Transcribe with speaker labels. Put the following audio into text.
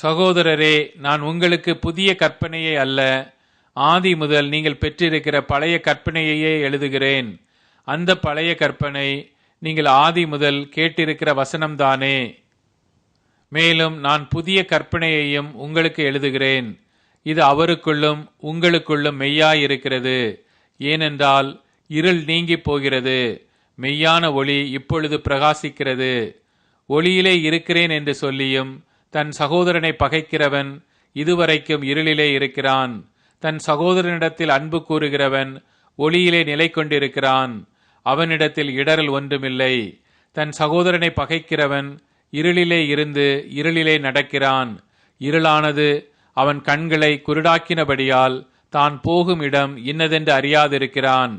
Speaker 1: சகோதரரே, நான் உங்களுக்கு புதிய கற்பனையை அல்ல, ஆதி முதல் நீங்கள் பெற்றிருக்கிற பழைய கற்பனையையே எழுதுகிறேன். அந்த பழைய கற்பனை நீங்கள் ஆதி முதல் கேட்டிருக்கிற வசனம்தானே. மேலும் நான் புதிய கற்பனையையும் உங்களுக்கு எழுதுகிறேன். இது அவருக்குள்ளும் உங்களுக்குள்ளும் மெய்யாயிருக்கிறது. ஏனென்றால் இருள் நீங்கி போகிறது, மெய்யான ஒளி இப்பொழுது பிரகாசிக்கிறது. ஒளியிலே இருக்கிறேன் என்று சொல்லியும் தன் சகோதரனை பகைக்கிறவன் இதுவரைக்கும் இருளிலே இருக்கிறான். தன் சகோதரனிடத்தில் அன்பு கூறுகிறவன் ஒளியிலே நிலை கொண்டிருக்கிறான். அவனிடத்தில் இடறல் ஒன்றுமில்லை. தன் சகோதரனை பகைக்கிறவன் இருளிலே இருந்து இருளிலே நடக்கிறான். இருளானது அவன் கண்களை குருடாக்கினபடியால் தான் போகும் இடம் இன்னதென்று அறியாதிருக்கிறான்.